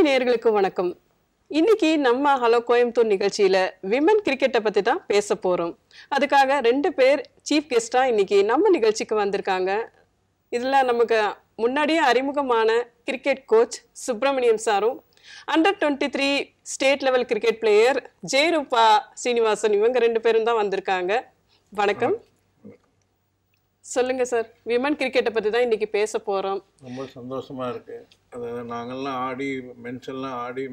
நேயர்களுக்கு வணக்கம். இன்னைக்கு நம்ம ஹலோ கோயம்புத்தூர் நிகழ்ச்சியில விமன் கிரிக்கெட்டை பத்தி தான் பேச போறோம். அதுக்காக 2 பேர் சீஃப் கெஸ்டா இன்னைக்கு நம்ம நிகழ்ச்சிக்கு வந்திருக்காங்க. இதுல நமக்கு முன்னாடியே அறிமுகமான கிரிக்கெட் கோச் சுப்பிரமணியம் சாரும், under 23 state level cricket player Jayarupa Srinivasan, இவங்க 2 பேரும் தான் வந்திருக்காங்க. வணக்கம். சொல்லுங்க சார், விமன் கிரிக்கெட்டை பற்றி தான் இன்றைக்கி பேச போகிறோம். ரொம்ப சந்தோஷமாக இருக்குது. அதாவது நாங்கள்லாம் ஆடி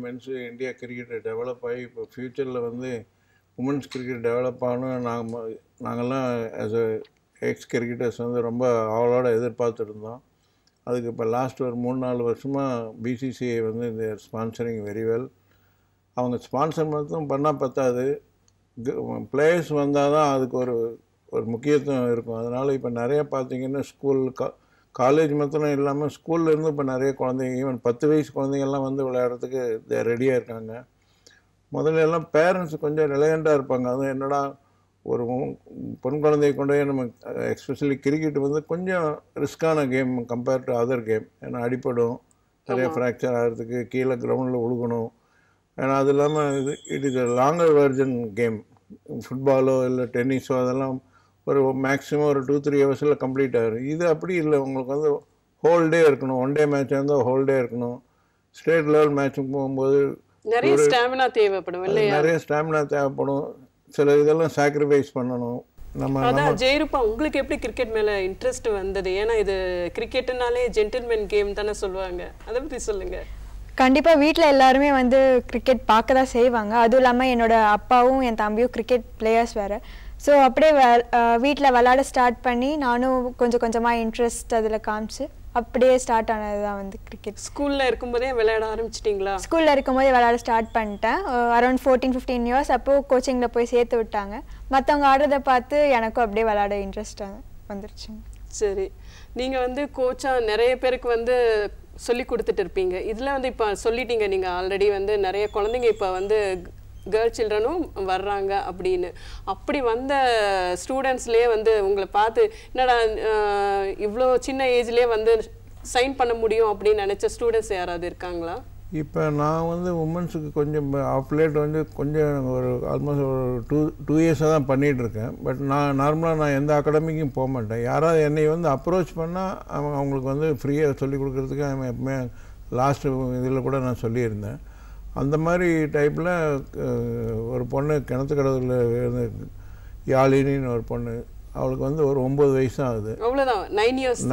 மென்ஸு இந்தியா கிரிக்கெட்டை டெவலப் ஆகி இப்போ ஃப்யூச்சரில் வந்து உமன்ஸ் கிரிக்கெட் டெவலப் ஆகணும் நாங்கள்லாம் ஆஸ் அ எக்ஸ் கிரிக்கெட்டர்ஸ் வந்து ரொம்ப அவளோட எதிர்பார்த்துட்டு இருந்தோம். அதுக்கு இப்போ லாஸ்ட் ஒரு 3-4 வருஷமாக பிசிசிஐ வந்து இந்த ஸ்பான்சரிங் வெரி வெல். அவங்க ஸ்பான்சர் மட்டும் பண்ணால் பத்தாது, பிளேயர்ஸ் வந்தால் தான் அதுக்கு ஒரு முக்கியத்துவம் இருக்கும். அதனால் இப்போ நிறையா பார்த்திங்கன்னா ஸ்கூல் காலேஜ் மாத்திரம் இல்லாமல் ஸ்கூல்லேருந்து இப்போ நிறைய குழந்தைங்க, ஈவன் 10 வயசு குழந்தைங்கள்லாம் வந்து விளையாடுறதுக்கு ரெடியாக இருக்காங்க. முதல்ல எல்லாம் பேரண்ட்ஸ் கொஞ்சம் ரிலையண்ட்டாக இருப்பாங்க. அதுவும் என்னடா ஒரு பெண் குழந்தைய கொண்டு போய் நம்ம, எஸ்பெஷலி கிரிக்கெட் வந்து கொஞ்சம் ரிஸ்க்கான game compared to other game. ஏன்னா அடிப்படும், நிறைய ஃப்ராக்சர் ஆகிறதுக்கு, கீழே கிரவுண்டில் உழுகணும். ஏன்னா அது இல்லாமல் it is a longer version game. ஃபுட்பாலோ இல்லை டென்னிஸோ அதெல்லாம் ஒரு மேக்ஸிமம் ஒரு 2-3 ஹவர்ஸில் கம்ப்ளீட் ஆகிடும். இது அப்படி இல்லை, உங்களுக்கு வந்து ஹோல் டே இருக்கணும். ஒன் டே மேட்சாக இருந்தால் ஹோல் டே இருக்கணும். ஸ்டேட் லெவல் மேட்சுக்கு போகும்போது நிறைய ஸ்டாமினா தேவைப்படும். சில இதெல்லாம் சாக்ரிஃபைஸ் பண்ணணும். அதான் ஜெயரூபா, உங்களுக்கு எப்படி கிரிக்கெட் மேலே இன்ட்ரெஸ்ட் வந்தது? ஏன்னா இது கிரிக்கெட்டுனாலே ஜென்டில்மேன் கேம் தானே சொல்லுவாங்க, அதை பற்றி சொல்லுங்கள். கண்டிப்பாக வீட்டில் எல்லாருமே வந்து கிரிக்கெட் பார்க்க தான் செய்வாங்க. அதுவும் இல்லாமல் என்னோடய அப்பாவும் என் தம்பியும் கிரிக்கெட் பிளேயர்ஸ் வேறு. ஸோ அப்படியே வீட்டில் விளாட ஸ்டார்ட் பண்ணி நானும் கொஞ்சம் கொஞ்சமாக இன்ட்ரெஸ்ட் அதில் காமிச்சு அப்படியே ஸ்டார்ட் ஆனது தான் வந்து கிரிக்கெட். ஸ்கூலில் இருக்கும்போதே விளையாட ஆரம்பிச்சிட்டிங்களா? ஸ்கூலில் இருக்கும்போதே விளையாட ஸ்டார்ட் பண்ணிட்டேன். அரௌண்ட் 14-15 இயர்ஸ் அப்போது கோச்சிங்கில் போய் சேர்த்து விட்டாங்க. மற்றவங்க ஆடுறதை பார்த்து எனக்கும் அப்படியே விளையாட இன்ட்ரெஸ்டாக வந்துருச்சுங்க. சரி, நீங்கள் வந்து கோச்சாக நிறைய பேருக்கு வந்து சொல்லி கொடுத்துட்டு இருப்பீங்க. இதில் வந்து இப்போ சொல்லிட்டீங்க நீங்கள் ஆல்ரெடி வந்து நிறைய குழந்தைங்க இப்போ வந்து கேர்ள் சில்ட்ரனும் வர்றாங்க அப்படின்னு. அப்படி வந்த ஸ்டூடெண்ட்ஸ்லேயே வந்து உங்களை பார்த்து என்னடா இவ்வளோ சின்ன ஏஜ்லேயே வந்து சைன் பண்ண முடியும் அப்படின்னு நினச்ச ஸ்டூடெண்ட்ஸ் யாராவது இருக்காங்களா? இப்போ நான் வந்து உமன்ஸுக்கு கொஞ்சம் ஆஃப்லேட் வந்து கொஞ்சம் ஒரு ஆல்மோஸ்ட் ஒரு 2 இயர்ஸாக தான் பண்ணிகிட்ருக்கேன். பட் நான் நார்மலாக எந்த அகாடமிக்கும் போக மாட்டேன். யாராவது என்னை வந்து அப்ரோச் பண்ணால் அவங்களுக்கு வந்து ஃப்ரீயாக சொல்லிக் கொடுக்குறதுக்கு எப்பவுமே லாஸ்ட்டு இதில் கூட நான் சொல்லியிருந்தேன். அந்த மாதிரி டைப்பில் ஒரு பொண்ணு கிணத்துக்கடவுல யாழினின்னு ஒரு பொண்ணு, அவளுக்கு வந்து ஒரு 9 வயசு தான் ஆகுது. அவ்வளோதான், 9 இயர்ஸ்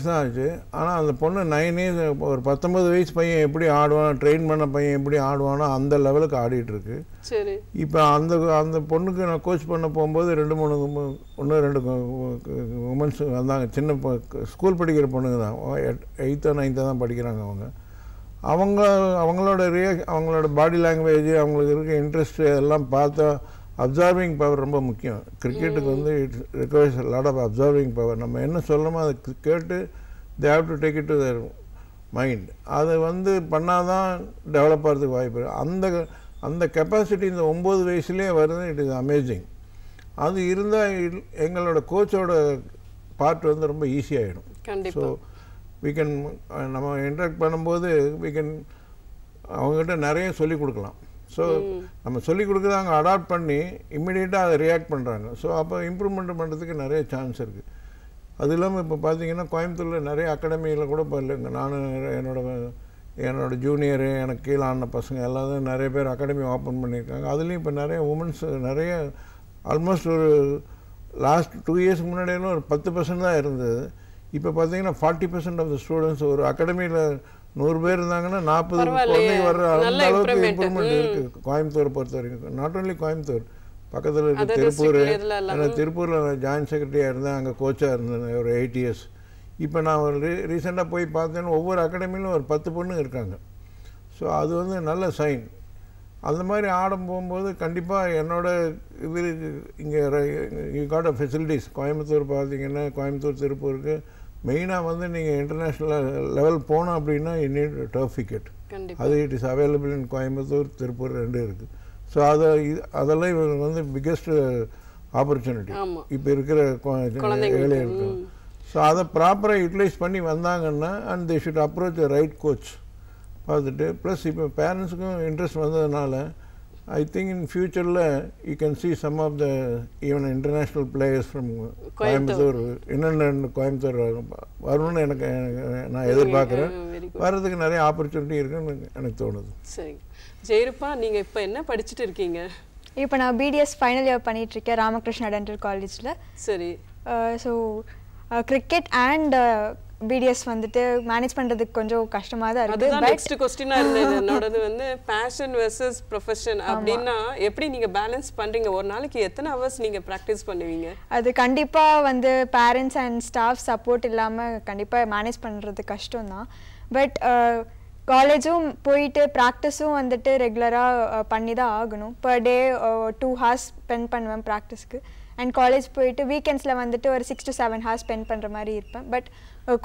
தான் ஆச்சு. ஆனால் அந்த பொண்ணு 9 இயர்ஸ், ஒரு 19 வயசு பையன் எப்படி ஆடுவான், ட்ரெயின் பண்ண பையன் எப்படி ஆடுவானோ அந்த லெவலுக்கு ஆடிட்டுருக்கு. சரி, இப்போ அந்த பொண்ணுக்கு நான் கோச் பண்ண போகும்போது 2 உமன்ஸ் வந்தாங்க. சின்ன ஸ்கூல் படிக்கிற பொண்ணுங்க தான், 8th or 9th தான் படிக்கிறாங்க. அவங்களோட பாடி லாங்குவேஜ், அவங்களுக்கு இருக்க இன்ட்ரெஸ்ட் எல்லாம் பார்த்தா அப்சர்விங் பவர் ரொம்ப முக்கியம். கிரிக்கெட்டுக்கு வந்து it requires lot of observing power. நம்ம என்ன சொல்லணுமோ அதை கேட்டு they have to take it to their mind. அதை வந்து பண்ணால் தான் டெவலப் ஆகிறதுக்கு வாய்ப்பு இருக்குது. அந்த கெப்பாசிட்டி இந்த 9 வயசுலேயே வருது. It is amazing. அது இருந்தால் எங்களோட கோச்சோட பார்ட் வந்து ரொம்ப ஈஸியாகிடும். ஸோ we can நம்ம இன்ட்ராக்ட் பண்ணும்போது அவங்ககிட்ட நிறைய சொல்லிக் கொடுக்கலாம். ஸோ நம்ம சொல்லிக் கொடுக்குறது அவங்க அடாப்ட் பண்ணி இம்மிடியேட்டாக அதை ரியாக்ட் பண்ணுறாங்க. ஸோ அப்போ இம்ப்ரூவ்மெண்ட் பண்ணுறதுக்கு நிறைய சான்ஸ் இருக்குது. அது இல்லாமல் இப்போ பார்த்தீங்கன்னா கோயம்புத்தூரில் நிறைய அகாடமியில் கூட இப்போ இல்லைங்க. நானும் என்னோட ஜூனியரு, எனக்கு கீழே ஆன பசங்க எல்லாரும் நிறைய பேர் அகாடமி ஓப்பன் பண்ணியிருக்காங்க. அதுலேயும் இப்போ நிறைய உமன்ஸ் நிறைய ஆல்மோஸ்ட் ஒரு லாஸ்ட் 2 இயர்ஸ்க்கு முன்னாடியெல்லாம் ஒரு 10% தான் இருந்தது. இப்போ பார்த்தீங்கன்னா 40% ஆஃப் த ஸ்டூடெண்ட்ஸ் ஒரு அகாடமியில் 100 பேர் இருந்தாங்கன்னா 40 குழந்தைங்க வர்ற அந்த அளவுக்கு இம்ப்ரூவ்மெண்ட் இருக்குது கோயம்புத்தூரை பொறுத்த வரைக்கும். நாட் ஓன்லி கோயம்புத்தூர், பக்கத்தில் இருக்க திருப்பூர். ஏன்னா திருப்பூரில் நான் ஜாயின்ட் செக்ரட்டரியாக இருந்தேன், அங்கே கோச்சாக இருந்தேன் ஒரு 8 இயர்ஸ். இப்போ நான் ஒரு ரீசெண்டாக போய் பார்த்தேன்னா ஒவ்வொரு அகாடமியிலும் ஒரு 10 பொண்ணு இருக்காங்க. ஸோ அது வந்து நல்ல சைன். அந்த மாதிரி ஆடம் போகும்போது கண்டிப்பாக என்னோட இது இங்கே you got a facilities. Coimbatore பார்த்தீங்கன்னா கோயம்புத்தூர் திருப்பூருக்கு மெயினாக வந்து நீங்கள் இன்டர்நேஷ்னல் லெவல் போனோம் அப்படின்னா யூ நீட் டர்ஃப் விக்கெட். அது it is available in Coimbatore, Tiruppur 2 இருக்குது. ஸோ அதெல்லாம் இவங்க வந்து பிக்கெஸ்ட் ஆப்பர்ச்சுனிட்டி இப்போ இருக்கிற ஏழைகளுக்கு. ஸோ அதை ப்ராப்பராக யூட்டிலைஸ் பண்ணி வந்தாங்கன்னா and they should approach the right coach. பார்த்துட்டு ப்ளஸ் இப்போ பேரண்ட்ஸுக்கும் இன்ட்ரெஸ்ட் வந்ததுனால I think in future you can see some of the even international players from Coimbatore இன்னும் கோயம்புத்தூர் வரும்னு எனக்கு நான் எதிர்பார்க்குறேன். வர்றதுக்கு நிறைய ஆப்பர்ச்சுனிட்டி இருக்குன்னு எனக்கு தோணுது. சரி ஜெயரூபா, நீங்கள் இப்போ என்ன படிச்சுட்டு இருக்கீங்க? இப்போ நான் பிடிஎஸ் ஃபைனல் இயர் பண்ணிகிட்ருக்கேன் ராமகிருஷ்ணா டென்டல் காலேஜில். சரி. ஸோ கிரிக்கெட் அண்ட் பிடிஎஸ் வந்துட்டு மேனேஜ் பண்ணுறதுக்கு கொஞ்சம் கஷ்டமாக தான் இருக்குது. அதுதான் நெக்ஸ்ட் கொஸ்டினாக இருந்தது என்னோடது வந்து பேஷன் வெர்சஸ் ப்ரொஃபஷன் அப்படின்னா எப்படி நீங்கள் பேலன்ஸ் பண்ணுறீங்க? ஒரு நாளைக்கு எத்தனை ஹவர்ஸ் நீங்கள் ப்ராக்டிஸ் பண்ணுவீங்க? அது கண்டிப்பாக வந்து பேரண்ட்ஸ் அண்ட் ஸ்டாஃப் சப்போர்ட் இல்லாமல் கண்டிப்பாக மேனேஜ் பண்ணுறது கஷ்டம்தான். பட் காலேஜும் போயிட்டு ப்ராக்டிஸும் வந்துட்டு ரெகுலராக பண்ணி தான் ஆகணும். பர் டே 2 hours ஸ்பெண்ட் பண்ணுவேன் ப்ராக்டிஸ்க்கு. அண்ட் காலேஜ் போயிட்டு வீக்கெண்ட்ஸில் வந்துட்டு ஒரு 6 to 7 hours ஸ்பெண்ட் பண்ணுற மாதிரி இருப்பேன். பட்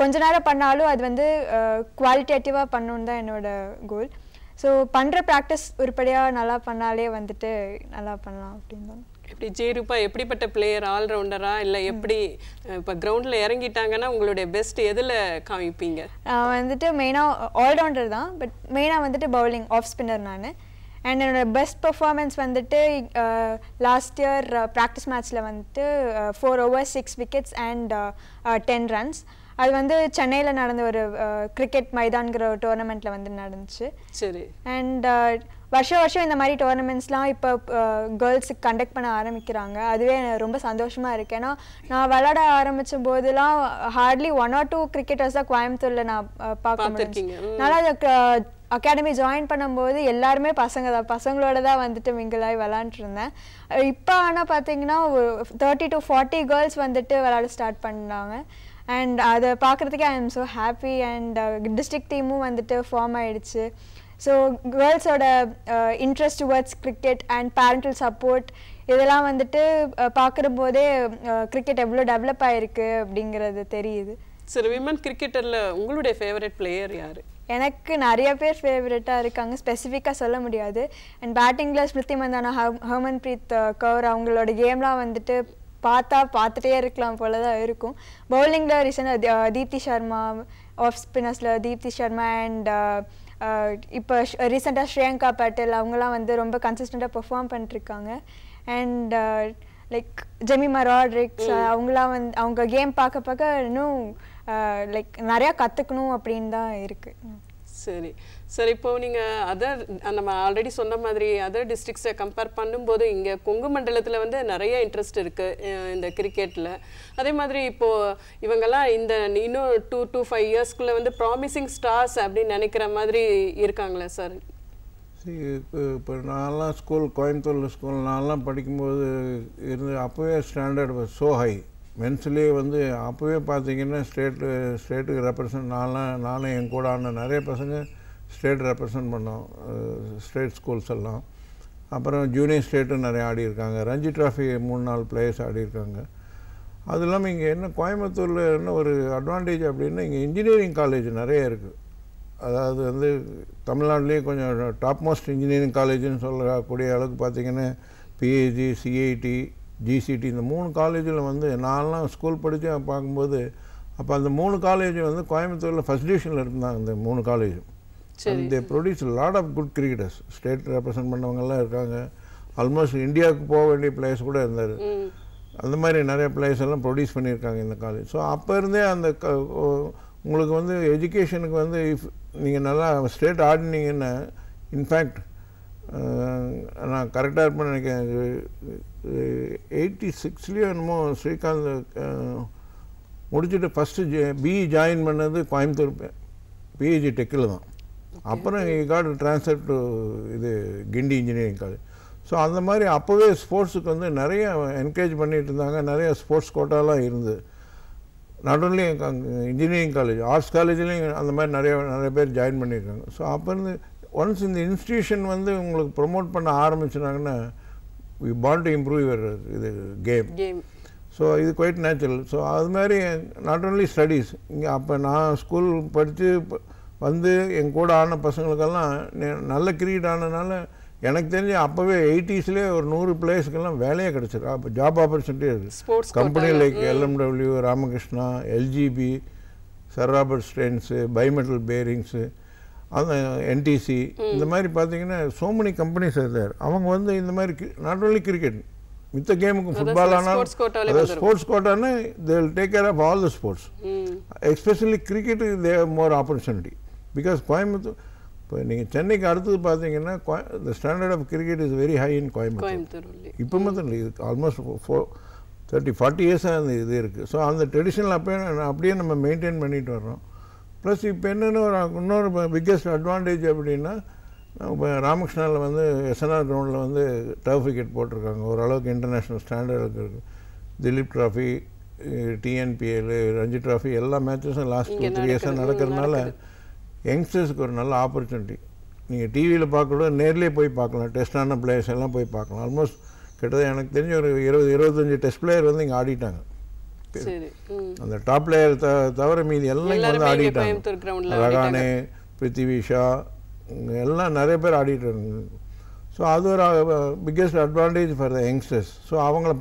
கொஞ்ச நேரம் பண்ணாலும் அது வந்து குவாலிட்டேட்டிவாக பண்ணணுன்னு தான் என்னோடய கோல். ஸோ பண்ணுற ப்ராக்டிஸ் உருப்படியாக நல்லா பண்ணாலே வந்துட்டு நல்லா பண்ணலாம் அப்படின்னு தான். எப்படி ஜெயரூபா எப்படிப்பட்ட பிளேயர்? ஆல்ரவுண்டரா இல்லை எப்படி? இப்போ கிரவுண்டில் இறங்கிட்டாங்கன்னா உங்களுடைய பெஸ்ட் எதில் காமிப்பீங்க? நான் வந்துட்டு மெயினாக ஆல்ரவுண்டர் தான். பட் மெயினாக வந்துட்டு பவுலிங் ஆஃப் ஸ்பின்னர் நான். அண்ட் என்னோடய பெஸ்ட் பர்ஃபார்மன்ஸ் வந்துட்டு லாஸ்ட் இயர் ப்ராக்டிஸ் மேட்ச்சில் வந்துட்டு 4 overs 6 wickets அண்ட் 10 runs. அது வந்து சென்னையில் நடந்த ஒரு கிரிக்கெட் மைதான்கிற ஒரு டோர்னமெண்ட்டில் வந்து நடந்துச்சு. சரி. அண்ட் வருஷம் இந்த மாதிரி டோர்னமெண்ட்ஸ்லாம் இப்போ கேர்ள்ஸுக்கு கண்டக்ட் பண்ண ஆரம்பிக்கிறாங்க. அதுவே ரொம்ப சந்தோஷமாக இருக்குது. ஏன்னா நான் விளையாட ஆரம்பித்த போதெல்லாம் ஹார்ட்லி 1 or 2 கிரிக்கெட்டர்ஸ் தான் கோயம்புத்தூரில் நான் பார்க்க முடியும். நல்லா அகாடமி ஜாயின் பண்ணும்போது எல்லாருமே பசங்களோட தான் வந்துட்டு மிங்கிளாகி விளாண்டுருந்தேன். இப்போ ஆனால் பார்த்தீங்கன்னா 30 to 40 கேர்ள்ஸ் வந்துட்டு விளையாட ஸ்டார்ட் பண்ணாங்க. அண்ட் அதை பார்க்குறதுக்கே I am so happy. And district டீமும் வந்துட்டு ஃபார்ம் ஆகிடுச்சு. ஸோ கேர்ள்ஸோட interest towards cricket and parental support இதெல்லாம் வந்துட்டு பார்க்குற போதே கிரிக்கெட் எவ்வளோ டெவலப் ஆகிருக்கு அப்படிங்கிறது தெரியுது. சரி, விமன் கிரிக்கெட்டரில் உங்களுடைய ஃபேவரட் பிளேயர் யார்? எனக்கு நிறைய பேர் ஃபேவரட்டாக இருக்காங்க, ஸ்பெசிஃபிக்காக சொல்ல முடியாது. அண்ட் பேட்டிங்கில் ஸ்மிருதி மந்தானா, ஹர்மன்பிரீத் கௌர் அவங்களோட கேம்லாம் வந்துட்டு பார்த்துட்டே இருக்கலாம் போல தான் இருக்கும். பவுலிங்கில் ரீசெண்டாக தீப்தி சர்மா, ஆஃப் ஸ்பின்னர்ஸில் தீப்தி சர்மா அண்ட் இப்போ ரீசெண்டாக ஸ்ரேயங்கா பட்டேல் அவங்களாம் வந்து ரொம்ப கன்சிஸ்டண்ட்டாக பெர்ஃபார்ம் பண்ணிட்டுருக்காங்க. அண்ட் லைக் ஜெமிமா ராட்ரிக்ஸ் அவங்களாம் வந்து அவங்க கேம் பார்க்க இன்னும் லைக் நிறையா கற்றுக்கணும் அப்படின்னு தான் இருக்குது. சரி சரி, இப்போ நீங்கள் நம்ம ஆல்ரெடி சொன்ன மாதிரி அதர் டிஸ்ட்ரிக்ஸை கம்பேர் பண்ணும்போது இங்கே கொங்கு மண்டலத்தில் வந்து நிறைய இன்ட்ரெஸ்ட் இருக்குது இந்த கிரிக்கெட்டில். அதே மாதிரி இப்போது இவங்கெல்லாம் இந்த இன்னும் 2 to 5 yearsக்குள்ளே வந்து ப்ராமிசிங் ஸ்டார்ஸ் அப்படின்னு நினைக்கிற மாதிரி இருக்காங்களே சார்? இப்போ நான்லாம் கோயம்புத்தூரில் ஸ்கூல் நான்லாம் படிக்கும்போது இருந்து அப்போவே ஸ்டாண்டர்ட் வாஸ் ஸோ ஹை. மென்ஸ்லேயே வந்து அப்போவே பார்த்தீங்கன்னா ஸ்டேட்டுக்கு ரெப்ரசன்ட் நானும் என் கூட ஆன நிறைய பசங்க ஸ்டேட் ரெப்ரசன்ட் பண்ணோம், ஸ்டேட் ஸ்கூல்ஸ் எல்லாம். அப்புறம் ஜூனியர் ஸ்டேட்டும் நிறைய ஆடி இருக்காங்க. ரஞ்சி ட்ராஃபி 3-4 பிளேயர்ஸ் ஆடி இருக்காங்க. அது இல்லாமல் இங்கே என்ன கோயம்புத்தூரில் என்ன ஒரு அட்வான்டேஜ் அப்படின்னா இங்கே இன்ஜினியரிங் காலேஜ் நிறைய இருக்குது. அதாவது வந்து தமிழ்நாட்டிலேயே கொஞ்சம் டாப் மோஸ்ட் இன்ஜினியரிங் காலேஜுன்னு சொல்லக்கூடிய அளவுக்கு பார்த்திங்கன்னா பிஹெச்டி, சிஐடி, ஜிசிடி இந்த 3 காலேஜில் வந்து நான்லாம் ஸ்கூல் படித்து பார்க்கும்போது அப்போ அந்த 3 காலேஜ் வந்து கோயம்புத்தூரில் ஃபஸ்ட் டிவிஷனில் இருந்தாங்க. இந்த 3 காலேஜும் they produce lot of good cricketers. State represent பண்ணவங்கெல்லாம் இருக்காங்க. ஆல்மோஸ்ட் இந்தியாவுக்கு போக வேண்டிய பிளேயர்ஸ் கூட இருந்தார். அந்த மாதிரி நிறைய பிளேயர்ஸ் எல்லாம் ப்ரொடியூஸ் பண்ணியிருக்காங்க இந்த காலேஜ். ஸோ அப்போ இருந்தே அந்த உங்களுக்கு வந்து எஜுகேஷனுக்கு வந்து நீங்கள் நல்லா ஸ்டேட் ஆடினீங்கன்னா இன்ஃபேக்ட் நான் கரெக்டாக இருப்பேன்னு நினைக்கிறேன் 86 என்னமோ ஸ்ரீகாந்த் முடிச்சுட்டு ஃபஸ்ட்டு பிஇ ஜாயின் பண்ணது கோயம்புத்தூர் பிஹெச்டி டெக்கில் தான். அப்புறம் காட் ட்ரான்ஸ்ஃபர் டு இது கிண்டி இன்ஜினியரிங் காலேஜ். ஸோ அந்த மாதிரி அப்போவே ஸ்போர்ட்ஸுக்கு வந்து நிறைய என்கரேஜ் பண்ணிகிட்டு இருந்தாங்க. நிறைய ஸ்போர்ட்ஸ் கோட்டாலாம் இருந்தது. Not only engineering college, arts காலேஜ்லேயும் அந்த மாதிரி நிறைய பேர் ஜாயின் பண்ணியிருக்காங்க. ஸோ அப்போ இருந்து ஒன்ஸ் இந்த இன்ஸ்டிடியூஷன் வந்து உங்களுக்கு ப்ரொமோட் பண்ண ஆரம்பிச்சினாங்கன்னா we want to improve your இது கேம். ஸோ இது குவைட் நேச்சுரல். ஸோ அது மாதிரி நாட் ஓன்லி ஸ்டடீஸ். இங்கே அப்போ நான் ஸ்கூல் படித்து வந்து என் கூட ஆன பசங்களுக்கெல்லாம் நல்ல கிரிக்கெட் ஆனதுனால எனக்கு தெரிஞ்சு அப்போவே 80sலேயே ஒரு 100 பிளேயர்ஸ்க்கெல்லாம் வேலையே கிடச்சிருக்கு. அப்போ ஜாப் ஆப்பர்ச்சுனிட்டி இருக்குது. Company like LMW, Ramakrishna, LGB, sir Robert Stanes, bimetal bearings, அந்த என்டிசி இந்த மாதிரி பார்த்தீங்கன்னா so many companies are there. அவங்க வந்து இந்த மாதிரி நாட் ஓன்லி கிரிக்கெட் மித்த கேமுக்கு ஃபுட்பால் ஆனாலும் ஸ்போர்ட்ஸ் கோட்டானா they will take care of all the sports especially cricket they have more opportunity because Coimbatore இப்போ நீங்கள் சென்னைக்கு அடுத்தது பார்த்தீங்கன்னா the standard of cricket is very high in Coimbatore இப்போ மட்டும் இல்லை இது ஆல்மோஸ்ட் 30-40 இயர்ஸாக அந்த இது இருக்குது ஸோ அந்த ட்ரெடிஷனல் அப்படியே நம்ம மெயின்டைன் பண்ணிட்டு வர்றோம் ப்ளஸ் இப்போ என்னென்ன இன்னொரு பிக்கெஸ்ட் அட்வான்டேஜ் அப்படின்னா இப்போ ராமகிருஷ்ணாவில் வந்து எஸ்என்ஆர் கிரவுண்டில் வந்து டர்ஃப் விக்கெட் போட்டிருக்காங்க ஓரளவுக்கு இன்டர்நேஷ்னல் ஸ்டாண்டர்டுக்கு இருக்குது Duleep trophy TNPL Ranji trophy எல்லா மேட்சஸும் லாஸ்ட் 2-3 இயர்ஸாக நடக்கிறதுனால யங்ஸ்டர்ஸுக்கு ஒரு நல்ல ஆப்பர்ச்சுனிட்டி நீங்கள் டிவியில் பார்க்கக்கூட நேர்லேயே போய் பார்க்கலாம் டெஸ்டான பிளேயர்ஸ் எல்லாம் போய் பார்க்கலாம் ஆல்மோஸ்ட் கிட்டத்தட்ட எனக்கு தெரிஞ்ச ஒரு 20-25 டெஸ்ட் பிளேயர் வந்து இங்கே ஆடிட்டாங்க அந்த டாப் பிளேயர் தவிர மீதி எல்லாம் இங்கே வந்து ஆடிட்டாங்க ரகானே பிருத்திவி ஷா எல்லாம் நிறைய பேர் ஆடிட்டாங்க ஸோ அது ஒரு biggest advantage for the youngsters so அவங்கள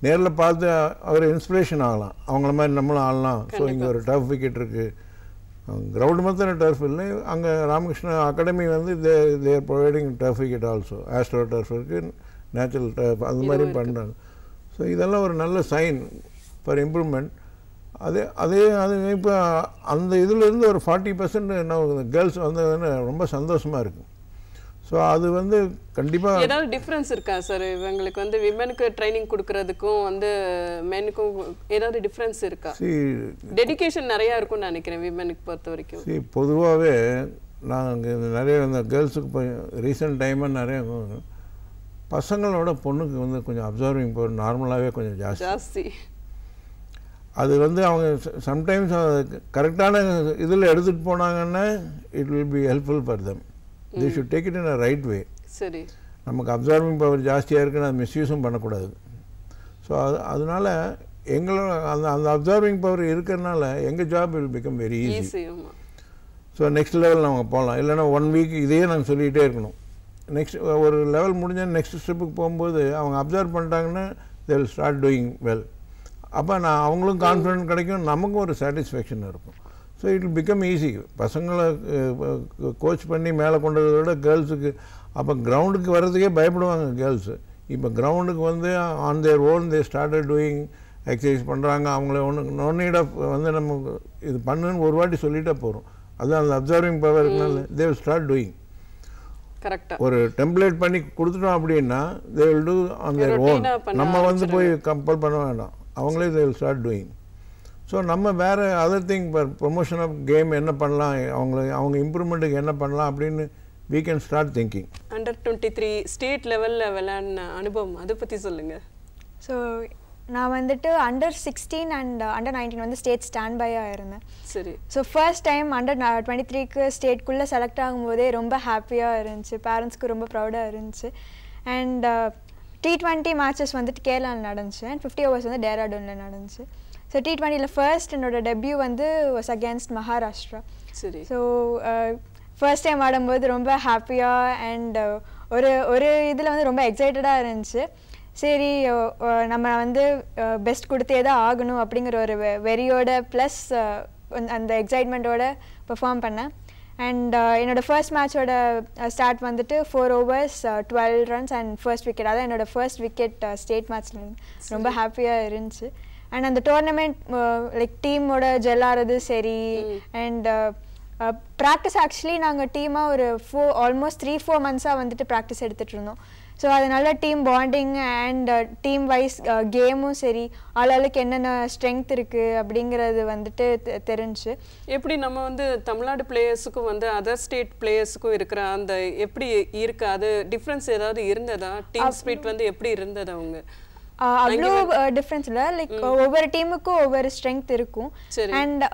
நேரில் பார்த்து அவர் இன்ஸ்பிரேஷன் ஆகலாம் அவங்கள மாதிரி நம்மளும் ஆடலாம் ஸோ இங்கே ஒரு டர்ஃப் விக்கெட் இருக்குது கிரவுண்டு மாத்திரம் டர்ஃப் இல்லை அங்கே ராமகிருஷ்ணா அகாடமி வந்து there providing turf wicket also astro turf இருக்குது நேச்சுரல் டர்ஃப் அது மாதிரி பண்ணுறாங்க ஸோ இதெல்லாம் ஒரு நல்ல சைன் ஃபார் இம்ப்ரூவ்மெண்ட் அதே இப்போ அந்த இதுலேருந்து ஒரு 40% என்ன கேர்ள்ஸ் வந்ததுன்னு ரொம்ப சந்தோஷமாக இருக்குது ஸோ அது வந்து கண்டிப்பாக ஏதாவது டிஃப்ரென்ஸ் இருக்கா சார் இவங்களுக்கு வந்து விமனுக்கு ட்ரைனிங் கொடுக்கறதுக்கும் வந்து மெனுக்கும் ஏதாவது டிஃப்ரென்ஸ் இருக்கா டெடிகேஷன் நிறையா இருக்கும்னு நினைக்கிறேன் விமனுக்கு பொறுத்த வரைக்கும் பொதுவாகவே நாங்கள் நிறைய இந்த கேர்ள்ஸுக்கு போய் ரீசெண்ட் டைமாக நிறைய பசங்களோட பொண்ணுக்கு வந்து கொஞ்சம் அப்சர்விங் பவர் நார்மலாகவே கொஞ்சம் ஜாஸ்தி அது வந்து அவங்க சம்டைம்ஸ் கரெக்டான இதில் எடுத்துகிட்டு போனாங்கன்னா it will be helpful for them they should take it in a right way சரி நமக்கு அப்சர்விங் பவர் ஜாஸ்தியாக இருக்குன்னு அது மிஸ்யூஸும் பண்ணக்கூடாது ஸோ அதனால எங்களோட அந்த அப்சர்விங் பவர் இருக்கிறதுனால எங்கள் job will become very easy so next level அவங்க போகலாம் இல்லைன்னா 1 வீக் இதையே நாங்கள் சொல்லிகிட்டே இருக்கணும் நெக்ஸ்ட் ஒரு லெவல் முடிஞ்சால் நெக்ஸ்ட் ஸ்டெப்புக்கு போகும்போது அவங்க அப்சர்வ் பண்ணிட்டாங்கன்னா தே வில் ஸ்டார்ட் டூயிங் வெல் அப்போ அவங்களும் கான்ஃபிடென்ட் கிடைக்கும் நமக்கும் ஒரு சாட்டிஸ்ஃபேக்ஷன் இருக்கும் so it will become easy பசங்களை கோச் பண்ணி மேலே கொண்டதை விட கேர்ள்ஸுக்கு அப்போ கிரவுண்டுக்கு வர்றதுக்கே பயப்படுவாங்க கேர்ள்ஸு இப்போ கிரவுண்டுக்கு வந்து on their own they started doing exercise பண்ணுறாங்க அவங்கள நோ நீட் ஆஃப் வந்து நம்ம இது பண்ணுன்னு ஒரு வாட்டி சொல்லிட்டே போகிறோம் அதுதான் அந்த அப்சர்விங் பவர் இருக்கனால தே வில் ஸ்டார்ட் டூயிங் ஒரு டெம்ப்ளேட் பண்ணி கொடுத்துட்டோம் அப்படின்னா they will do on their own நம்ம வந்து போய் கம்பல் பண்ண வேண்டாம் அவங்களே they will start doing so நம்ம வேறு other thing promotion of game என்ன பண்ணலாம் அவங்க இம்ப்ரூவ்மெண்ட்டுக்கு என்ன பண்ணலாம் அப்படின்னு we can start thinking. Under 23 state லெவலில் விளையாடின அனுபவம் அதை பற்றி சொல்லுங்கள். ஸோ நான் வந்துட்டு அண்டர் 16 அண்ட் அண்டர் 19 வந்து ஸ்டேட் ஸ்டாண்ட் பையாக இருந்தேன். சரி. ஸோ ஃபர்ஸ்ட் டைம் அண்டர் 23க்கு ஸ்டேட்குள்ளே செலக்ட் ஆகும்போதே ரொம்ப ஹாப்பியாக இருந்துச்சு, பேரண்ட்ஸ்க்கு ரொம்ப ப்ரௌடாக இருந்துச்சு. அண்ட் T20 மேட்சஸ் வந்துட்டு கேரளாவில் நடந்துச்சு அண்ட் 50 overs வந்து டேராடூனில் நடந்துச்சு. ஸோ T20ல ஃபர்ஸ்ட் என்னோட டெபியூ வந்து வாஸ் அகேன்ஸ்ட் மகாராஷ்டிரா. சரி. ஸோ ஃபர்ஸ்ட் டைம் ஆடும்போது ரொம்ப ஹாப்பியாக அண்ட் ஒரு இதில் வந்து ரொம்ப எக்ஸைட்டடாக இருந்துச்சு. சரி நம்ம வந்து பெஸ்ட் கொடுத்தே தான் ஆகணும் அப்படிங்கிற ஒரு வெறியோட ப்ளஸ் அந்த எக்ஸைட்மெண்ட்டோட பெர்ஃபார்ம் பண்ணேன். அண்ட் என்னோடய ஃபர்ஸ்ட் மேட்சோட ஸ்டார்ட் வந்துட்டு 4 overs 12 runs and first wicket. அதான் என்னோடய ஃபர்ஸ்ட் விக்கெட் ஸ்டேட் மேட்ச்சில் ரொம்ப ஹாப்பியாக இருந்துச்சு. அண்ட் அந்த டோர்னமெண்ட் லைக் டீமோட ஜெல்லாகிறது சரி அண்ட் ப்ராக்டிஸ் ஆக்சுவலி நாங்கள் டீமாக ஒரு ஆல்மோஸ்ட் 3-4 months வந்துட்டு ப்ராக்டிஸ் எடுத்துகிட்டு இருந்தோம். ஸோ அதனால team bonding and team wise கேமும் சரி ஆளாளுக்கு என்னென்ன ஸ்ட்ரென்த் இருக்குது அப்படிங்கிறது வந்துட்டு தெரிஞ்சு. எப்படி நம்ம வந்து தமிழ்நாடு பிளேயர்ஸுக்கும் வந்து அதர் ஸ்டேட் பிளேயர்ஸுக்கும் இருக்கிற அந்த எப்படி இருக்கு அது டிஃப்ரென்ஸ் ஏதாவது இருந்ததா? டீம் ஸ்பிரிட் வந்து எப்படி இருந்தது? அவங்க அவ்வளோ டிஃப்ரென்ஸ் இல்லை, லைக் ஒவ்வொரு டீமுக்கும் ஒவ்வொரு ஸ்ட்ரென்த் இருக்கும். அண்ட்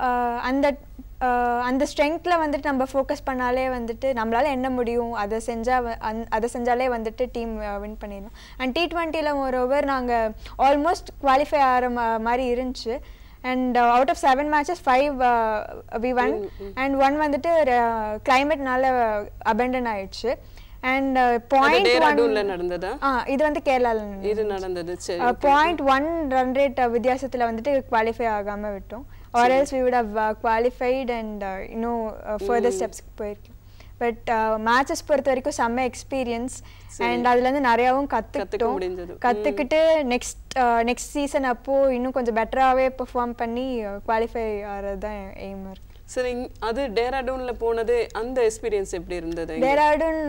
அந்த ஸ்ட்ரென்த்தில் வந்துட்டு நம்ம ஃபோக்கஸ் பண்ணாலே வந்துட்டு நம்மளால் என்ன முடியும் அதை செஞ்சாலே வந்துட்டு டீம் வின் பண்ணிடலாம். அண்ட் T20ல ஓவர் நாங்கள் ஆல்மோஸ்ட் குவாலிஃபை ஆகிற மாதிரி இருந்துச்சு. And out of 7 matches 5 we won and 1 வந்துட்டு கிளைமேட்னால அபெண்டன் ஆயிடுச்சு. அண்ட் இது வந்து கேரளாவில் நடந்தது. 0.1 run rate வித்தியாசத்தில் வந்துட்டு குவாலிஃபை ஆகாமல் விட்டோம். or else we would have qualified and further steps போயிருக்கோம். பட் மேட்சஸ் பொறுத்த வரைக்கும் செம்ம எக்ஸ்பீரியன்ஸ் அண்ட் அதுலேருந்து நிறையாவும் கற்றுக்கிட்டு நெக்ஸ்ட் சீசன் அப்போது இன்னும் கொஞ்சம் பெட்டராகவே பெர்ஃபார்ம் பண்ணி குவாலிஃபை ஆகிறது தான் எய்மாக இருக்குது. சரி, அது டேராடூனில் போனது அந்த எக்ஸ்பீரியன்ஸ் எப்படி இருந்தது? டேராடூன்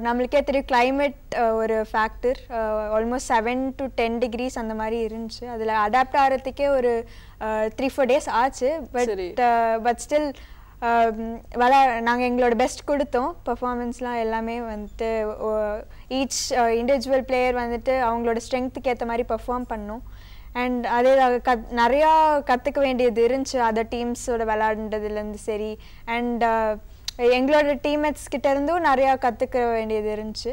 நம்மளுக்கே தெரியும் கிளைமேட் ஒரு ஃபேக்டர், ஆல்மோஸ்ட் 7 to 10 degrees அந்த மாதிரி இருந்துச்சு. அதில் அடாப்ட் ஆகிறதுக்கே ஒரு 3-4 days ஆச்சு. பட் ஸ்டில் நாங்கள் எங்களோட பெஸ்ட் கொடுத்தோம். பர்ஃபார்மன்ஸ்லாம் எல்லாமே வந்துட்டு ஈச் இண்டிவிஜுவல் பிளேயர் வந்துட்டு அவங்களோட ஸ்ட்ரென்த்துக்கு ஏற்ற மாதிரி பர்ஃபார்ம் பண்ணோம். அண்ட் அதே நிறையா கற்றுக்க வேண்டியது இருந்துச்சு அதர் டீம்ஸோட விளையாடுறதுலேருந்து. சரி, அண்ட் எங்களோட டீம்மேட்ஸ் கிட்ட இருந்தும் நிறையா கற்றுக்க வேண்டியது இருந்துச்சு.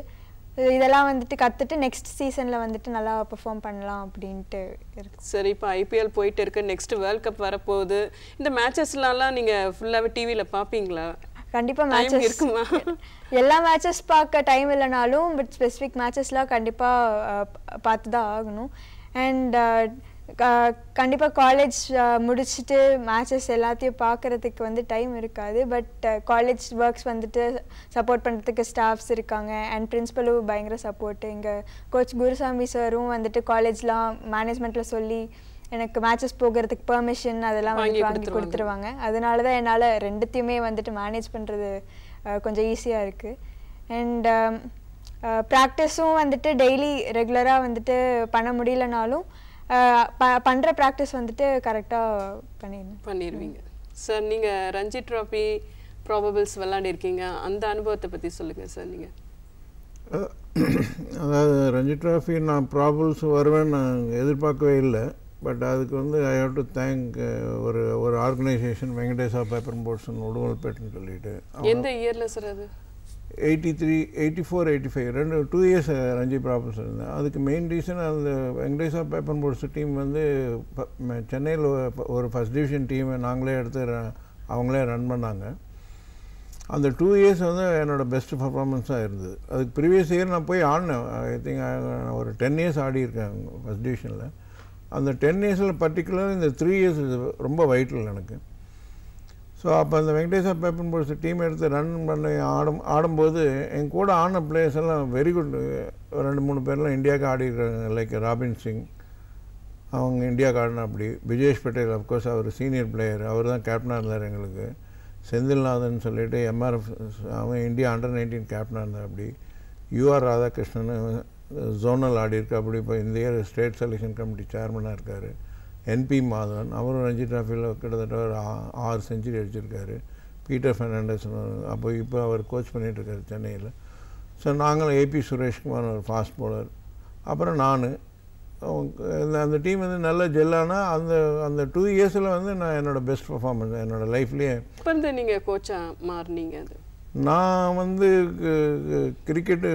இதெல்லாம் வந்துட்டு கற்றுட்டு நெக்ஸ்ட் சீசனில் வந்துட்டு நல்லா பெர்ஃபார்ம் பண்ணலாம் அப்படின்ட்டு இருக்கு. சரி, இப்போ ஐபிஎல் போயிட்டு இருக்கு, நெக்ஸ்ட் வேர்ல்ட் கப் வரப்போகுது. இந்த மேட்சஸ்லாம் நீங்கள் ஃபுல்லாகவே டிவியில் பார்ப்பீங்களா? கண்டிப்பாக மேட்சஸ் இருக்குமா? எல்லா மேட்சஸ் பார்க்க டைம் இல்லைனாலும் பட் ஸ்பெசிஃபிக் மேட்சஸ்லாம் கண்டிப்பாக பார்த்து தான் ஆகணும். அண்ட் கண்டிப்பாக காலேஜ் முடிச்சுட்டு மேட்சஸ் எல்லாத்தையும் பார்க்குறதுக்கு வந்து டைம் இருக்காது. பட் காலேஜ் ஒர்க்ஸ் வந்துட்டு சப்போர்ட் பண்ணுறதுக்கு ஸ்டாஃப்ஸ் இருக்காங்க அண்ட் பிரின்ஸிபலும் பயங்கர சப்போர்ட்டு. இங்கே கோச் குருசாமி சாரும் வந்துட்டு காலேஜ்லாம் மேனேஜ்மெண்ட்டில் சொல்லி எனக்கு மேட்சஸ் போகிறதுக்கு பெர்மிஷன் அதெல்லாம் வாங்கி கொடுத்துருவாங்க. அதனால தான் என்னால் ரெண்டுத்தையுமே வந்துட்டு மேனேஜ் பண்ணுறது கொஞ்சம் ஈஸியாக இருக்குது. அண்ட் ப்ராக்டிஸும் வந்துட்டு டெய்லி ரெகுலராக வந்துட்டு பண்ண முடியலனாலும் பண்ணுற ப்ராக்டிஸ் வந்துட்டு கரெக்டாக பண்ணிடுவீங்க. சார், நீங்கள் ரஞ்சி ட்ராஃபி ப்ராபபிள்ஸ் விளையாடிருக்கீங்க, அந்த அனுபவத்தை பற்றி சொல்லுங்கள் சார். நீங்கள் அதாவது ரஞ்சி ட்ராஃபி நான் ப்ராபபிள்ஸ் வருவேன்னு நான் எதிர்பார்க்கவே இல்லை. பட் அதுக்கு வந்து ஐ ஹவ் டு தேங்க் ஒரு ஆர்கனைசேஷன் வெங்கடேசா பேப்பர் போர்ட்ஸ் உடுமல்பேட்டுன்னு சொல்லிட்டு. எந்த இயரில் சார் அது? 83, 84, 85 2 years ரஞ்சி ப்ராப்ளம்ஸ் இருந்தேன். அதுக்கு மெயின் ரீசன் அந்த வெங்கடேசா பேப்பர் போர்ட்ஸ் டீம் வந்து சென்னையில் ஒரு ஃபஸ்ட் டிவிஷன் டீமை நாங்களே எடுத்து அவங்களே ரன் பண்ணாங்க. அந்த 2 years வந்து என்னோடய பெஸ்ட் பர்ஃபார்மன்ஸாக இருந்தது. அதுக்கு ப்ரீவியஸ் இயர் நான் போய் ஆடினேன். ஐ திங்க் ஒரு 10 years ஆடியிருக்கேன் ஃபஸ்ட் டிவிஷனில். அந்த 10 yearsல் பர்டிகுலர் இந்த 3 years ரொம்ப வைட்டல் எனக்கு. ஸோ அப்போ அந்த வெங்கடேசா பேப்பர் போர்ட்ஸ் டீம் எடுத்து ரன் பண்ணி ஆடும்போது என் கூட ஆடின பிளேயர்ஸ் எல்லாம் வெரி குட். 2-3 பேர்லாம் இந்தியாவுக்கு ஆடிருக்காங்க. லைக் ராபின் சிங், அவங்க இந்தியாவுக்கு ஆடினா. அப்படி விஜேஷ் பட்டேல், அஃப்கோர்ஸ் அவர் சீனியர் பிளேயர், அவர் தான் கேப்டனாக இருந்தார் எங்களுக்கு. செந்தில்நாதன் சொல்லிட்டு எம்ஆர்எஃப், அவன் இந்தியா அண்டர்-19 கேப்டனாக இருந்தார். அப்படி யூஆர் ராதாகிருஷ்ணன் ஜோனல் ஆடிருக்கு. அப்படி இப்போ இந்த இயர் ஸ்டேட் செலெக்ஷன் கமிட்டி சேர்மனாக இருக்கார். என்பி மாதவன், அவரும் ரஞ்சி ட்ராஃபியில் கிட்டத்தட்ட ஒரு 6 செஞ்சுரி அடிச்சிருக்காரு. பீட்டர் ஃபெர்னாண்டஸ், அப்போ இப்போ அவர் கோச் பண்ணிகிட்ருக்காரு சென்னையில். ஸோ நாங்கள் ஏபி சுரேஷ்குமார் ஒரு ஃபாஸ்ட் பவுலர், அப்புறம் நான். அந்த டீம் வந்து நல்ல ஜெல்லானா அந்த 2 yearsல் வந்து நான் என்னோடய பெஸ்ட் பர்ஃபார்மன்ஸ் என்னோடய லைஃப்லேயே. இப்போ வந்து நீங்கள் கோச்சாக மாறினீங்க? அது நான் வந்து கிரிக்கெட்டு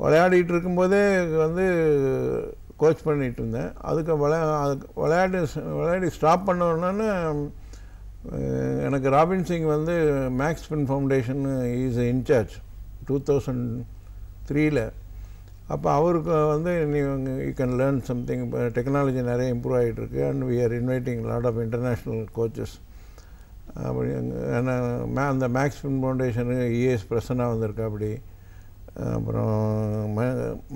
விளையாடிட்டு இருக்கும்போதே வந்து கோச் பண்ணிகிட்டு இருந்தேன். அதுக்கு விளையாடி ஸ்டாப் பண்ணோன்னு எனக்கு ராபின் சிங் வந்து Max Fin foundation is in charge 2003. அப்போ அவருக்கு வந்து யூ கேன் லேர்ன் சம்திங். இப்போ டெக்னாலஜி நிறைய இம்ப்ரூவ் ஆகிட்டு இருக்கு and we are inviting lot of international coaches. அப்படி அந்த மேக்ஸ் ஃபின் ஃபவுண்டேஷனு இஎஸ் பிரசன்னா வந்திருக்கா. அப்படி அப்புறம்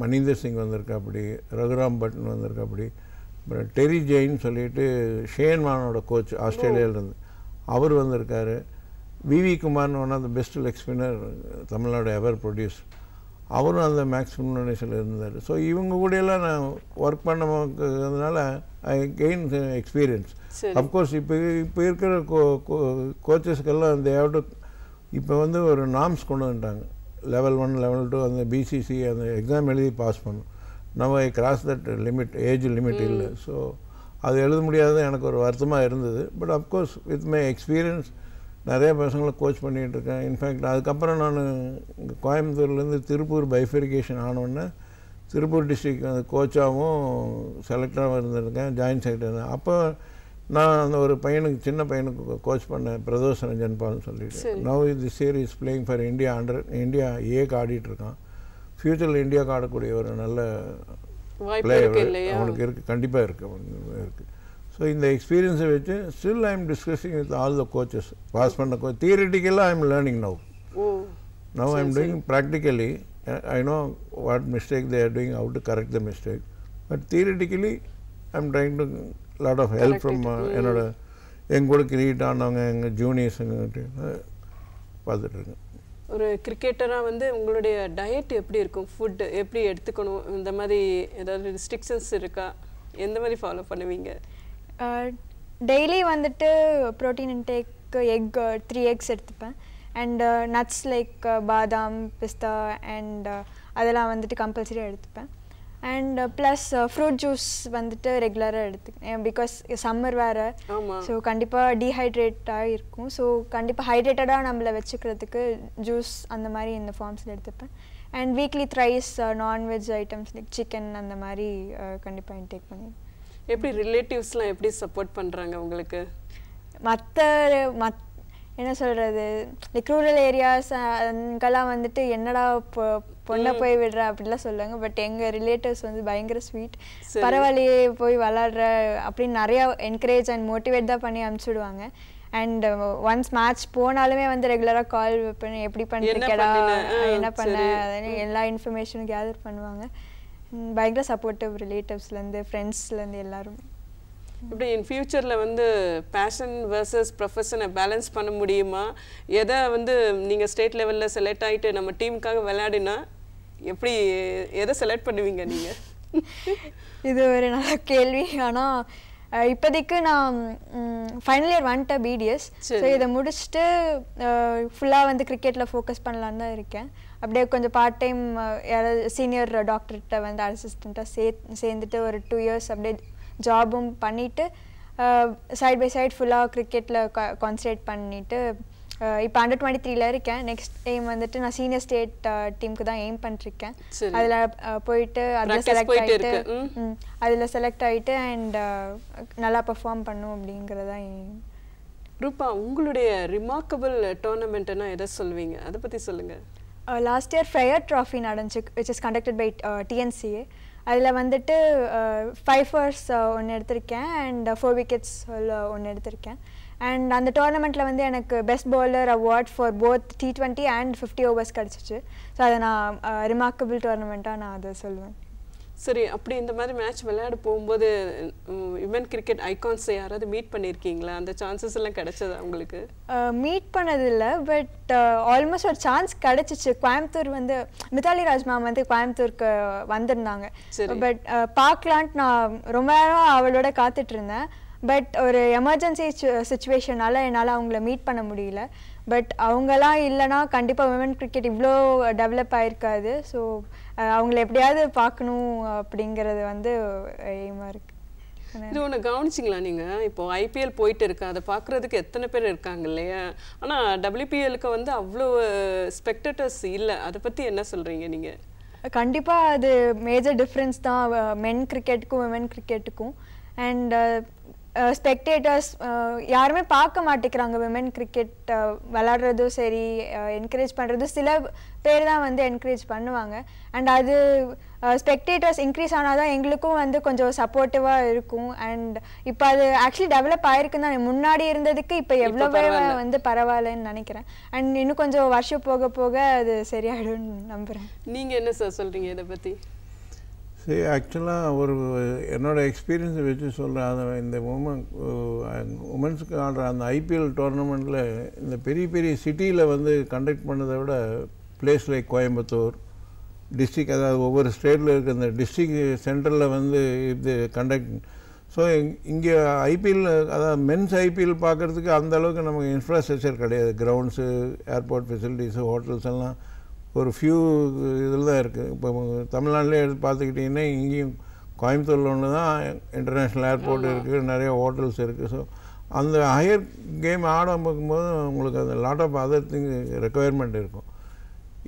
மணீந்தர் சிங் வந்திருக்கா. அப்படி ரகுராம் பட்டன் வந்திருக்கா. அப்படி அப்புறம் டெரி ஜெயின் சொல்லிட்டு ஷேன்வானோட கோச் ஆஸ்திரேலியாவிலேருந்து அவர் வந்திருக்காரு. விவி குமார்னு one of the best leg spinner Tamil Nadu ever produce, அவரும் அந்த மேக்ஸ் ஃபவுண்டேஷனில் இருந்தார். ஸோ இவங்க கூடயெல்லாம் நான் ஒர்க் பண்ணதுனால ஐ கெயின் எக்ஸ்பீரியன்ஸ். அஃப்கோர்ஸ் இப்போ இருக்கிற கோச்சஸ்க்கெல்லாம் அந்த இப்போ வந்து ஒரு நார்ம்ஸ் கொண்டு வந்துட்டாங்க. level 1, level 2 அந்த பிசிசி அந்த எக்ஸாம் எழுதி பாஸ் பண்ணும். நம்ம I cross that limit, age limit இல்லை. ஸோ அது எழுத முடியாதது எனக்கு ஒரு வருத்தமாக இருந்தது. But of course with my experience நிறைய பசங்களை கோச் பண்ணிகிட்டு இருக்கேன். இன்ஃபேக்ட் அதுக்கப்புறம் நான் இங்கே கோயம்புத்தூர்லேருந்து திருப்பூர் பைஃபரிகேஷன் ஆனோடனே திருப்பூர் டிஸ்ட்ரிக்ட் அந்த கோச்சாகவும் செலக்டராகவும் இருந்திருக்கேன், ஜாயின்ட் செக்ரட்டரி. அப்போ நான் அந்த ஒரு பையனுக்கு சின்ன பையனுக்கு கோச் பண்ணேன், பிரதோஷ் ரஞ்சன் பால்னு சொல்லிட்டு. Now this year is playing for India ஏக்கு ஆடிட்டுருக்கான். ஃப்யூச்சரில் இந்தியாவுக்கு ஆடக்கூடிய ஒரு நல்ல பிளேயர் அவனுக்கு இருக்குது, கண்டிப்பாக இருக்குது அவனுக்கு இருக்குது. ஸோ இந்த எக்ஸ்பீரியன்ஸை வச்சு still I am discussing with all the coaches pass பண்ண தியரிட்டிக்கலாக I am learning now now I am doing practically I know what mistake they are doing, how to correct the mistake, but theoretically I am trying to lot of help from என்னோட எங்கூட create ஆனவங்க எங்கள் ஜூனியர்ஸுங்க பார்த்துட்டு இருக்கேன். ஒரு கிரிக்கெட்டராக வந்து உங்களுடைய diet எப்படி இருக்கும், ஃபுட் எப்படி எடுத்துக்கணும், இந்த மாதிரி ஏதாவது ரெஸ்ட்ரிக்ஷன்ஸ் இருக்கா, எந்த மாதிரி ஃபாலோ பண்ணுவீங்க? டெய்லி வந்துட்டு ப்ரோட்டீன் இன்டேக் எக் 3 eggs எடுத்துப்பேன். அண்ட் நட்ஸ் லைக் பாதாம் பிஸ்தா அண்ட் அதெல்லாம் வந்துட்டு கம்பல்சரியாக எடுத்துப்பேன். அண்ட் ப்ளஸ் ஃப்ரூட் ஜூஸ் வந்துட்டு ரெகுலராக எடுத்துக்கேன். பிகாஸ் சம்மர் வேறு, ஸோ கண்டிப்பாக டீஹைட்ரேட்டாக இருக்கும். ஸோ கண்டிப்பாக ஹைட்ரேட்டடாக நம்மளை வச்சுக்கிறதுக்கு ஜூஸ் அந்த மாதிரி இந்த ஃபார்ம்ஸில் எடுத்துப்பேன். And weekly thrice non veg items like chicken அந்த மாதிரி கண்டிப்பாக இன்டேக் பண்ணிடுவேன். எப்படி ரிலேட்டிவ்ஸ்லாம் எப்படி சப்போர்ட் பண்ணுறாங்க உங்களுக்கு? என்ன சொல்கிறது, லைக் ரூரல் ஏரியாஸ் அங்கெல்லாம் வந்துட்டு என்னடா பொண்ணை போய் விடுற அப்படிலாம் சொல்லுவாங்க. பட் எங்கள் ரிலேட்டிவ்ஸ் வந்து பயங்கர ஸ்வீட், பரவாயில்லையே போய் விளாடுற அப்படின்னு நிறையா என்கரேஜ் அண்ட் மோட்டிவேட் தான் பண்ணி அனுப்பிச்சுடுவாங்க. அண்ட் ஒன்ஸ் மேட்ச் போனாலுமே வந்து ரெகுலராக கால் பண்ணி எப்படி பண்ணிருக்கடா, என்ன பண்ண, எல்லா இன்ஃபர்மேஷனும் கேதர் பண்ணுவாங்க. பயங்கர சப்போர்ட்டிவ் ரிலேட்டிவ்ஸ்லேருந்து ஃப்ரெண்ட்ஸ்லேருந்து எல்லாரும். இப்படி இன் ஃபியூச்சரில் வந்து பேஷன் வர்சஸ் ப்ரொஃபஷனை பேலன்ஸ் பண்ண முடியுமா? எதை வந்து நீங்கள் ஸ்டேட் லெவலில் செலக்ட் ஆகிட்டு நம்ம டீமுக்காக விளையாடினா எப்படி எதை செலக்ட் பண்ணுவீங்க நீங்கள்? இது ஒரு நல்ல கேள்வி. ஆனால் இப்போதைக்கு நான் ஃபைனல் இயர் வந்துட்டேன் பிடிஎஸ். ஸோ இதை முடிச்சுட்டு ஃபுல்லாக வந்து கிரிக்கெட்டில் ஃபோக்கஸ் பண்ணலான்னு தான் இருக்கேன். அப்படியே கொஞ்சம் பார்ட் டைம் யாராவது சீனியர் டாக்டர்கிட்ட வந்து அசிஸ்டண்ட்டாக சேர்ந்துட்டு ஒரு 2 years அப்படியே ஜாபும் பண்ணிவிட்டு சைட் பை சைட் ஃபுல்லாக கிரிக்கெட்டில் கான்சன்ட்ரேட் பண்ணிவிட்டு இப்போ Under 23 இருக்கேன். நெக்ஸ்ட் எய்ம் வந்துட்டு நான் சீனியர் ஸ்டேட் டீமுக்கு தான் எய்ம் பண்ணிருக்கேன். அதில் போயிட்டு அதில் செலக்ட் ஆகிட்டு அண்ட் நல்லா பெர்ஃபார்ம் பண்ணும் அப்படிங்கிறதா எய்ம். ரூபா, உங்களுடைய ரிமார்க்கபிள் டோர்னமெண்ட்னா எதை சொல்வீங்க, அதை பற்றி சொல்லுங்கள். லாஸ்ட் இயர் ஃப்ரையர் ட்ராஃபி நடந்துச்சு, which is conducted by TNCA. அதில் வந்துட்டு 5 overs ஒன்று எடுத்திருக்கேன் அண்ட் 4 wickets ஒன்று எடுத்திருக்கேன். அண்ட் அந்த டோர்னமெண்ட்டில் வந்து எனக்கு best bowler award for both T20 and 50 overs கிடச்சிச்சு. ஸோ அதை நான் ரிமார்க்கபிள் டோர்னமெண்ட்டாக நான் அதை சொல்லுவேன். சரி, அப்படி இந்த மாதிரி மேட்ச் விளையாட போகும்போது விமன் கிரிக்கெட் ஐகான்ஸ் யாராவது மீட் பண்ணியிருக்கீங்களா? அந்த சான்சஸ் எல்லாம் கிடைச்சதா உங்களுக்கு? மீட் பண்ணதில்லை, பட் ஆல்மோஸ்ட் ஒரு சான்ஸ் கிடச்சிச்சு. கோயம்புத்தூர் வந்து மித்தாலி ராஜ் மேம் வந்து கோயம்புத்தூருக்கு வந்திருந்தாங்க. பட் பார்க்கலான்ட்டு நான் ரொம்ப நேரம் அவளோட காத்துட்டு இருந்தேன். பட் ஒரு எமர்ஜென்சி சுச்சுவேஷனால் என்னால் அவங்கள மீட் பண்ண முடியல. பட் அவங்களாம் இல்லைனா கண்டிப்பாக விமன் கிரிக்கெட் இவ்வளோ டெவலப் ஆகிருக்காது. ஸோ அவங்கள எப்படியாவது பார்க்கணும் அப்படிங்கிறது வந்து எய்மாக இருக்குது. இது ஒன்று கவனிச்சிங்களா நீங்கள்? இப்போது IPL போயிட்டு இருக்கு, அதை பார்க்குறதுக்கு எத்தனை பேர் இருக்காங்க இல்லையா? ஆனால் WPLக்கு வந்து அவ்வளோ ஸ்பெக்டேட்டர்ஸ் இல்லை. அதை பற்றி என்ன சொல்கிறீங்க நீங்கள்? கண்டிப்பாக அது மேஜர் டிஃப்ரென்ஸ் தான் மென் கிரிக்கெட்டுக்கும் விமன் கிரிக்கெட்டுக்கும். அண்ட் ஸ்பெக்டேட்டர்ஸ் யாருமே பார்க்க மாட்டேங்கிறாங்க விமன் கிரிக்கெட் விளாடுறதும் சரி, என்கரேஜ் பண்ணுறதும் சில பேர் தான் வந்து என்கரேஜ் பண்ணுவாங்க. அண்ட் அது ஸ்பெக்டேட்டர்ஸ் இன்க்ரீஸ் ஆனால் தான் எங்களுக்கும் வந்து கொஞ்சம் சப்போர்ட்டிவாக இருக்கும். அண்ட் இப்போ அது ஆக்சுவலி டெவலப் ஆகிருக்குன்னு தான் முன்னாடி இருந்ததுக்கு இப்போ எவ்வளோவே வந்து பரவாயில்லன்னு நினைக்கிறேன். அண்ட் இன்னும் கொஞ்சம் வருஷம் போக போக அது சரியாயிடும்னு நம்புகிறேன். நீங்கள் என்ன சார் சொல்கிறீங்க இதை பற்றி? சரி, ஆக்சுவலாக ஒரு என்னோடய எக்ஸ்பீரியன்ஸை வச்சு சொல்கிறேன். அதை இந்த உமன்ஸுக்கு ஆடுற அந்த IPL டோர்னமெண்ட்டில் இந்த பெரிய பெரிய சிட்டியில் வந்து கண்டக்ட் பண்ணதை விட பிளேஸ் லைக் கோயம்புத்தூர் டிஸ்ட்ரிக், அதாவது ஒவ்வொரு ஸ்டேட்டில் இருக்க அந்த டிஸ்ட்ரிக் சென்டரில் வந்து இது கண்டக்ட். ஸோ இங்கே IPL, அதாவது மென்ஸ் IPL பார்க்குறதுக்கு அந்தளவுக்கு நமக்கு இன்ஃப்ராஸ்ட்ரக்சர் கிடையாது. கிரவுண்ட்ஸு, ஏர்போர்ட் ஃபெசிலிட்டிஸு, ஹோட்டல்ஸ் எல்லாம் ஒரு ஃபியூ இதில் தான் இருக்குது. இப்போ தமிழ்நாட்டிலே எடுத்து பார்த்துக்கிட்டிங்கன்னா இங்கேயும் கோயம்புத்தூரில் ஒன்று தான் இன்டர்நேஷ்னல் ஏர்போர்ட் இருக்குது, நிறைய ஹோட்டல்ஸ் இருக்குது. ஸோ அந்த ஹையர் கேம் ஆட பார்க்கும்போது உங்களுக்கு அந்த lot of other thing requirement இருக்கும்.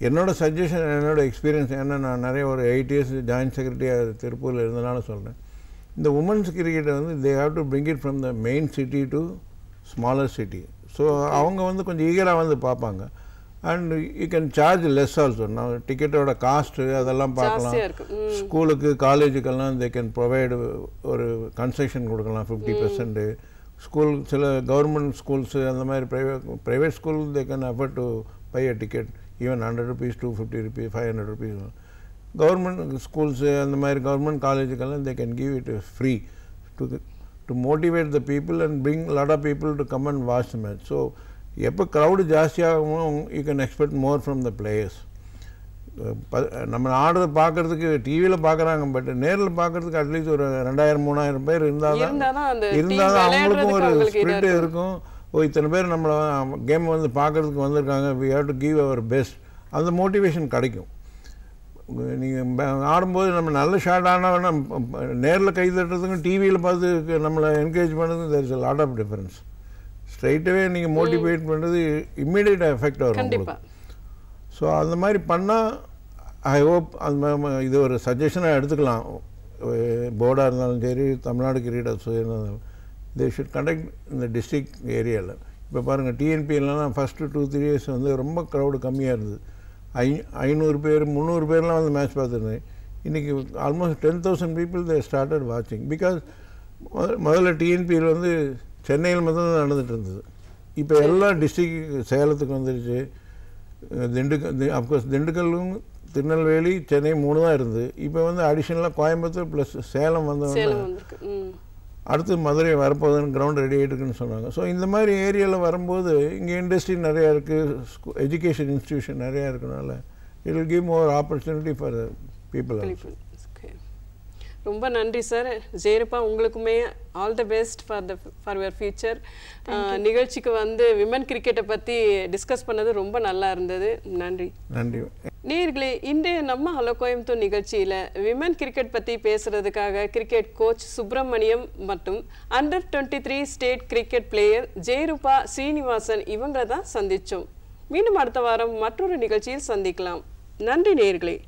என்னோடய சஜஷன், என்னோடய எக்ஸ்பீரியன்ஸ் என்ன, நான் நிறைய ஒரு 8 years ஜாயின்ட் செக்ரட்டரியாக திருப்பூரில் இருந்தனால சொல்கிறேன். இந்த உமன்ஸ் கிரிக்கெட்டை வந்து they have to bring it from the main city to smaller city. So அவங்க வந்து கொஞ்சம் ஈகராக வந்து பார்ப்பாங்க. And you can charge less also. நான் டிக்கெட்டோட காஸ்ட்டு அதெல்லாம் பார்க்கலாம். ஸ்கூலுக்கு காலேஜுக்கெல்லாம் தே கேன் ப்ரொவைடு ஒரு கன்செஷன் கொடுக்கலாம் 50%. ஸ்கூல் சில கவர்மெண்ட் ஸ்கூல்ஸு அந்த மாதிரி private school they can afford to buy a ticket even 100 rupees, 250 rupees, 500 rupees. Government schools அந்த மாதிரி government காலேஜுக்கெல்லாம் they can give it free to motivate the people and bring lot of people to come and watch the match. So எப்போ crowd ஜாஸ்தியாகுமோ you can expect more from the players. நம்ம ஆடுறத பார்க்கறதுக்கு டிவியில் பார்க்குறாங்க, but நேரில் பார்க்கறதுக்கு at least ஒரு 2000-3000 பேர் இருந்தால் தான் அவங்களுக்கும் ஒரு ஸ்பிரிட் இருக்கும். இத்தனை பேர் நம்மளை கேம் வந்து பார்க்கறதுக்கு வந்திருக்காங்க, we have to give our best, அந்த மோட்டிவேஷன் கிடைக்கும். நீங்கள் ஆடும்போது நம்ம நல்ல ஷாட் ஆனால் நேரில் கை தட்டுறதுக்கும் டிவியில் பார்த்து நம்மளை என்கரேஜ் பண்ணுறதுக்கும் there is a lot of difference. ஸ்ட்ரைட்டாகவே நீங்கள் மோட்டிவேட் பண்ணுறது இம்மீடியட் எஃபெக்ட் வரும் உங்களுக்கு. ஸோ அந்த மாதிரி பண்ணால் ஐ ஹோப் அந்த இது ஒரு சஜஷனாக எடுத்துக்கலாம். போர்டாக இருந்தாலும் சரி, தமிழ்நாடு கிரிக்கெட் அசோசியேஷன் இருந்தாலும் தே ஷுட் கண்டக்ட் இந்த டிஸ்ட்ரிக்ட் ஏரியாவில். இப்போ பாருங்கள் டிஎன்பிஎல்லாம் ஃபஸ்ட்டு 2-3 years வந்து ரொம்ப க்ரௌடு கம்மியாக இருந்தது. 500 பேர் 300 பேர்லாம் வந்து மேட்ச் பார்த்துருந்தேன். இன்றைக்கி almost 10,000 people they started watching. Because முதல்ல டிஎன்பிஎல் வந்து சென்னையில் மட்டும் தான் நடந்துகிட்டு இருந்தது. இப்போ எல்லா டிஸ்ட்ரிக்ட் சேலத்துக்கு வந்துடுச்சு, அஃப்கோர்ஸ் திண்டுக்கல்லும் திருநெல்வேலி சென்னை 3 தான் இருந்தது. இப்போ வந்து அடிஷ்னலாக கோயம்புத்தூர் ப்ளஸ் சேலம் வந்தவங்க அடுத்து மதுரை வரப்போகுதுன்னு கிரவுண்ட் ரெடி ஆகிட்டுருக்குன்னு சொன்னாங்க. ஸோ இந்த மாதிரி ஏரியாவில் வரும்போது இங்கே இண்டஸ்ட்ரி நிறையா இருக்குது, எஜுகேஷன் இன்ஸ்டிடியூஷன் நிறையா இருக்கனால it will give more opportunity for people. ரொம்ப நன்றி சார். ஜெயரூபா, உங்களுக்குமே all the best for your future. நிகழ்ச்சிக்கு வந்து விமன் கிரிக்கெட்டை பற்றி டிஸ்கஸ் பண்ணது ரொம்ப நல்லா இருந்தது. நன்றி. நன்றி நேயர்களே, இன்றைய நம்ம ஹலோ கோயம்புத்தூர் நிகழ்ச்சியில் விமன் கிரிக்கெட் பற்றி பேசுகிறதுக்காக கிரிக்கெட் கோச் சுப்பிரமணியம் மற்றும் under 23 state cricket player Jayarupa Srinivasan இவங்களை தான் சந்தித்தோம். மீண்டும் அடுத்த வாரம் மற்றொரு நிகழ்ச்சியில் சந்திக்கலாம். நன்றி நேயர்களே.